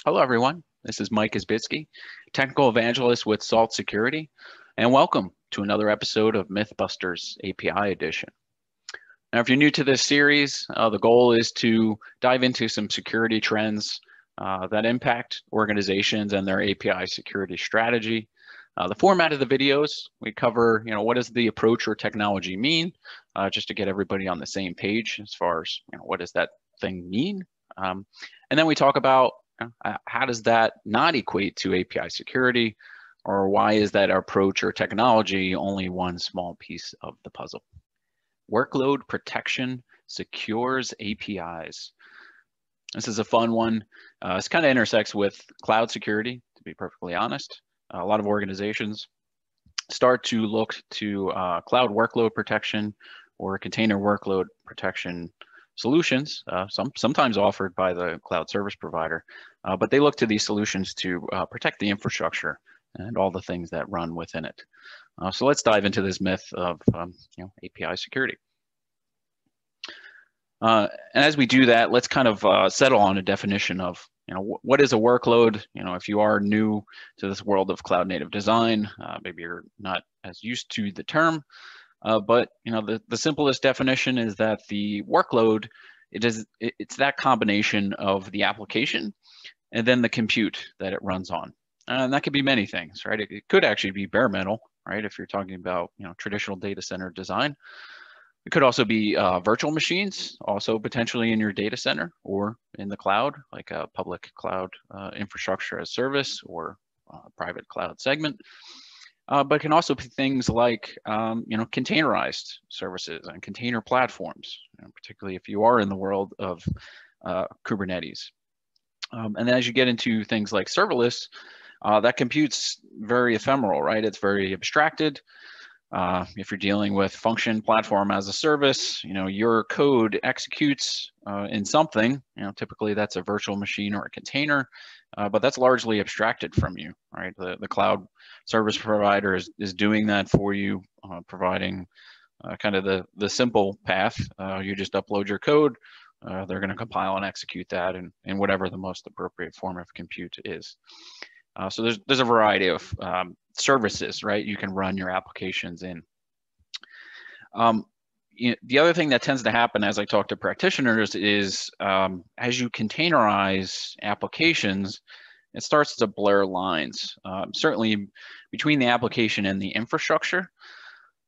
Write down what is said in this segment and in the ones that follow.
Hello, everyone. This is Mike Isbitsky, Technical Evangelist with Salt Security, and welcome to another episode of MythBusters API Edition. Now, if you're new to this series, the goal is to dive into some security trends that impact organizations and their API security strategy. The format of the videos, we cover, what does the approach or technology mean, just to get everybody on the same page as far as, what does that thing mean? And then we talk about how does that not equate to API security, or why is that approach or technology only one small piece of the puzzle? Workload protection secures APIs. This is a fun one. This kind of intersects with cloud security, to be perfectly honest. A lot of organizations start to look to cloud workload protection or container workload protection solutions, sometimes offered by the cloud service provider, but they look to these solutions to protect the infrastructure and all the things that run within it. So let's dive into this myth of API security. And as we do that, let's kind of settle on a definition of what is a workload. If you are new to this world of cloud native design, maybe you're not as used to the term. But the simplest definition is that the workload, it's that combination of the application and then the compute that it runs on. And that could be many things, right? It could actually be bare metal, right? If you're talking about traditional data center design. It could also be virtual machines, also potentially in your data center or in the cloud, like a public cloud infrastructure as service or private cloud segment. But it can also be things like, containerized services and container platforms, particularly if you are in the world of Kubernetes. And then as you get into things like serverless, that compute's very ephemeral, right? It's very abstracted. If you're dealing with function platform as a service, your code executes in something, typically that's a virtual machine or a container, but that's largely abstracted from you, right? The cloud service provider is doing that for you, providing kind of the simple path. You just upload your code, they're going to compile and execute that in whatever the most appropriate form of compute is. So there's a variety of services, right? You can run your applications in. The other thing that tends to happen as I talk to practitioners is as you containerize applications, it starts to blur lines, certainly between the application and the infrastructure.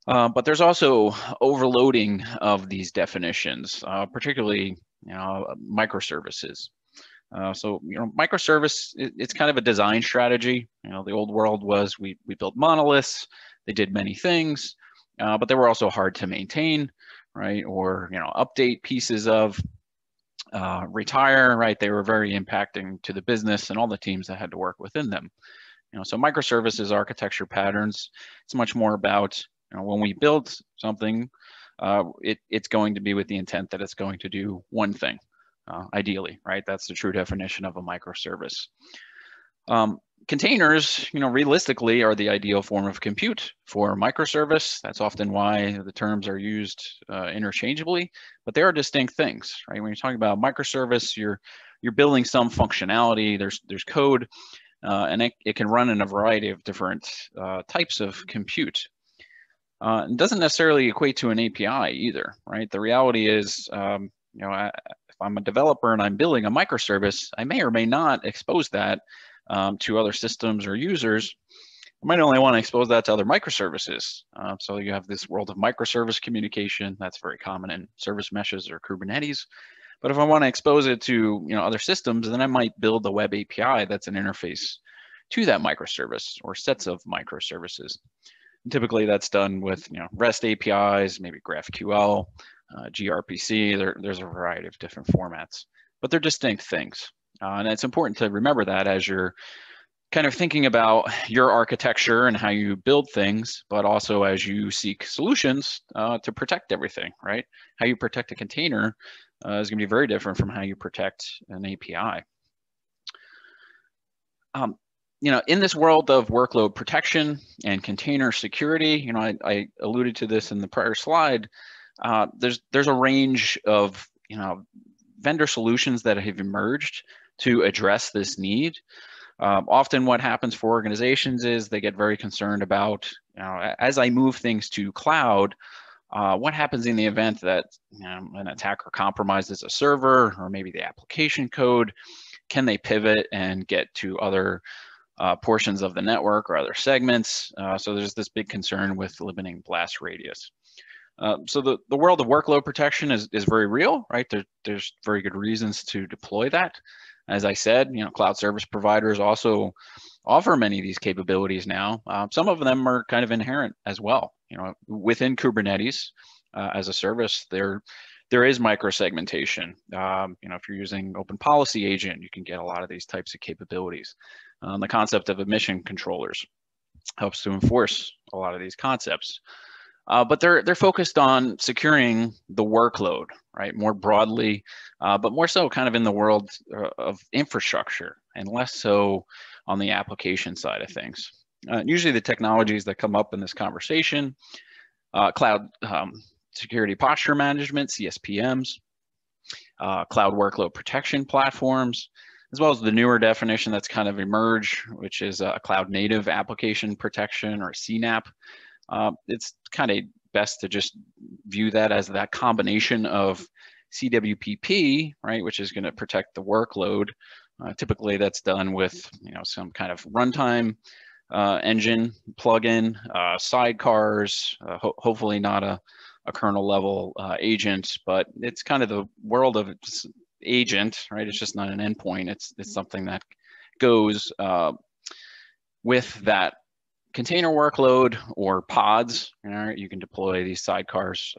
But there's also overloading of these definitions, particularly microservices. So microservice, it's kind of a design strategy. The old world was we built monoliths, they did many things, but they were also hard to maintain, right? Or update pieces of, retire, right? They were very impacting to the business and all the teams that had to work within them. So microservices architecture patterns, it's much more about when we build something, it's going to be with the intent that it's going to do one thing. Ideally, right? That's the true definition of a microservice. Containers, realistically are the ideal form of compute for a microservice. That's often why the terms are used interchangeably, but they are distinct things, right? When you're talking about microservice, you're building some functionality, there's code, and it can run in a variety of different types of compute. It doesn't necessarily equate to an API either, right? The reality is, if I'm a developer and I'm building a microservice, I may or may not expose that to other systems or users. I might only want to expose that to other microservices. So you have this world of microservice communication that's very common in service meshes or Kubernetes. But if I want to expose it to other systems, then I might build a web API that's an interface to that microservice or sets of microservices. And typically that's done with REST APIs, maybe GraphQL, gRPC. There's a variety of different formats, but they're distinct things. And it's important to remember that as you're kind of thinking about your architecture and how you build things, but also as you seek solutions to protect everything, right? How you protect a container is going to be very different from how you protect an API. In this world of workload protection and container security, I alluded to this in the prior slide. There's a range of vendor solutions that have emerged to address this need. Often what happens for organizations is they get very concerned about, as I move things to cloud, what happens in the event that an attacker compromises a server or maybe the application code? Can they pivot and get to other portions of the network or other segments? So there's this big concern with limiting blast radius. So the world of workload protection is very real, right? There's very good reasons to deploy that. As I said, cloud service providers also offer many of these capabilities now. Some of them are kind of inherent as well. Within Kubernetes as a service, there is microsegmentation. If you're using Open Policy Agent, you can get a lot of these types of capabilities. The concept of admission controllers helps to enforce a lot of these concepts. But they're focused on securing the workload, right, more broadly, but more so kind of in the world of infrastructure and less so on the application side of things. Usually the technologies that come up in this conversation, cloud security posture management, CSPMs, cloud workload protection platforms, as well as the newer definition that's kind of emerged, which is a cloud native application protection, or CNAPP. It's kind of best to just view that as that combination of CWPP, right, which is going to protect the workload. Typically, that's done with some kind of runtime engine plugin, sidecars, hopefully not a kernel level agent, but it's kind of the world of agent, right? It's just not an endpoint. It's something that goes with that container workload or pods. You can deploy these sidecars,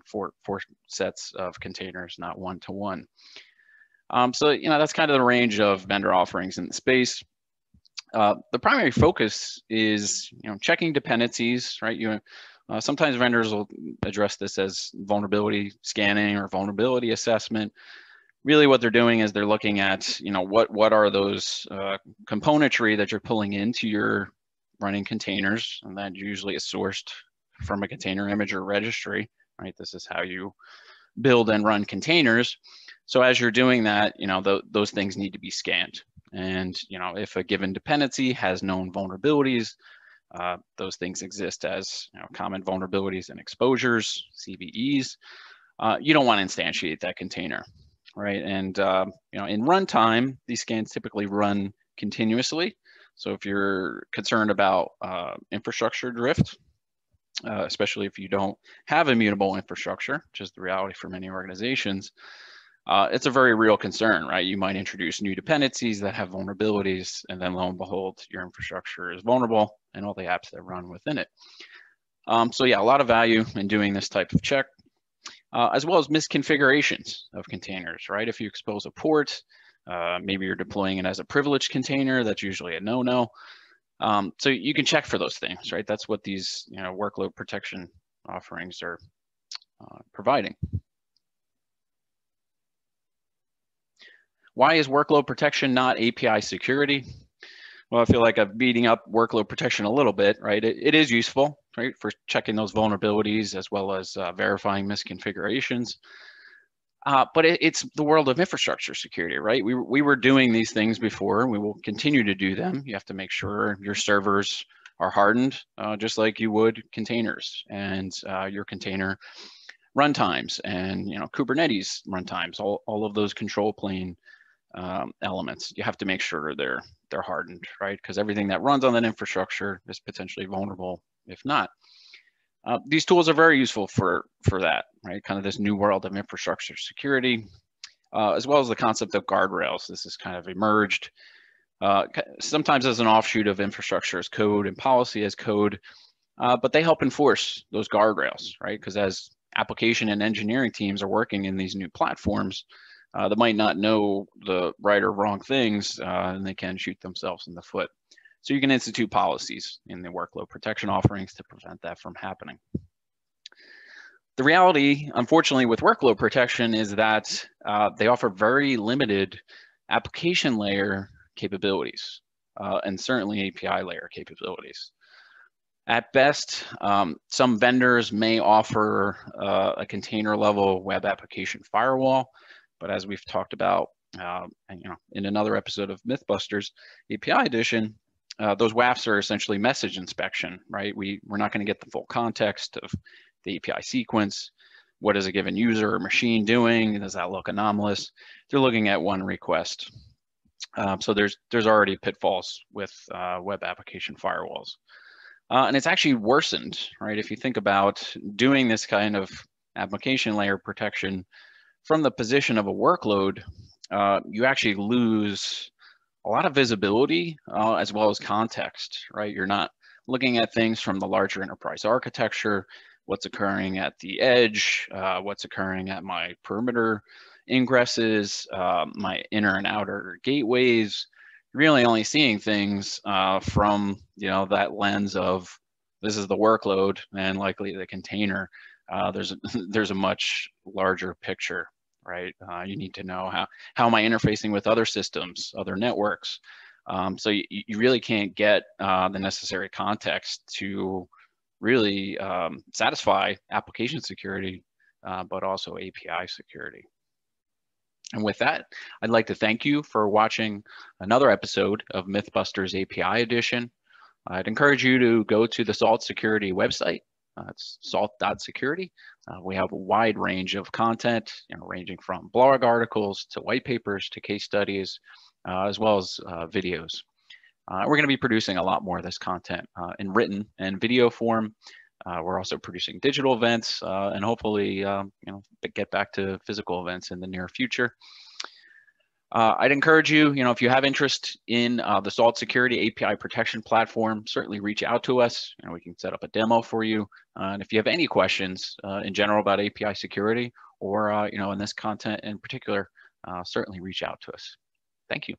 four sets of containers, not one-to-one. So that's kind of the range of vendor offerings in the space. The primary focus is checking dependencies, right? Sometimes vendors will address this as vulnerability scanning or vulnerability assessment. Really, what they're doing is they're looking at what are those componentry that you're pulling into your running containers, and that usually is sourced from a container image or registry, right? This is how you build and run containers. So as you're doing that, those things need to be scanned. And if a given dependency has known vulnerabilities, those things exist as common vulnerabilities and exposures, CVEs. You don't want to instantiate that container, right? And in runtime, these scans typically run continuously. So if you're concerned about infrastructure drift, especially if you don't have immutable infrastructure, which is the reality for many organizations, it's a very real concern, right? You might introduce new dependencies that have vulnerabilities, and then lo and behold, your infrastructure is vulnerable and all the apps that run within it. So yeah, a lot of value in doing this type of check, as well as misconfigurations of containers, right? If you expose a port, maybe you're deploying it as a privileged container, that's usually a no-no. So you can check for those things, right? That's what these workload protection offerings are providing. Why is workload protection not API security? Well, I feel like I'm beating up workload protection a little bit, right? It is useful, right, for checking those vulnerabilities as well as verifying misconfigurations. But it's the world of infrastructure security, right? We were doing these things before, and we will continue to do them. You have to make sure your servers are hardened, just like you would containers, and your container runtimes and Kubernetes runtimes, all of those control plane elements. You have to make sure they're hardened, right? Because everything that runs on that infrastructure is potentially vulnerable if not. These tools are very useful for that, right? Kind of this new world of infrastructure security, as well as the concept of guardrails. This has kind of emerged sometimes as an offshoot of infrastructure as code and policy as code, but they help enforce those guardrails, right? Because as application and engineering teams are working in these new platforms, they might not know the right or wrong things, and they can shoot themselves in the foot. So you can institute policies in the workload protection offerings to prevent that from happening. The reality, unfortunately, with workload protection is that they offer very limited application layer capabilities, and certainly API layer capabilities. At best, some vendors may offer a container level web application firewall, but as we've talked about And in another episode of MythBusters API Edition, those WAFs are essentially message inspection, right? We're not going to get the full context of the API sequence. What is a given user or machine doing? Does that look anomalous? They're looking at one request. So there's already pitfalls with web application firewalls. And it's actually worsened, right? If you think about doing this kind of application layer protection from the position of a workload, you actually lose a lot of visibility as well as context, right? You're not looking at things from the larger enterprise architecture, what's occurring at the edge, what's occurring at my perimeter ingresses, my inner and outer gateways. Really only seeing things from that lens of this is the workload and likely the container. There's a much larger picture, right? You need to know how am I interfacing with other systems, other networks. So you really can't get the necessary context to really satisfy application security, but also API security. And with that, I'd like to thank you for watching another episode of MythBusters API Edition. I'd encourage you to go to the Salt Security website. It's salt.security. We have a wide range of content, ranging from blog articles to white papers to case studies, as well as videos. We're going to be producing a lot more of this content in written and video form. We're also producing digital events and hopefully, get back to physical events in the near future. I'd encourage you, if you have interest in the Salt Security API protection platform, certainly reach out to us. We can set up a demo for you. And if you have any questions in general about API security or, in this content in particular, certainly reach out to us. Thank you.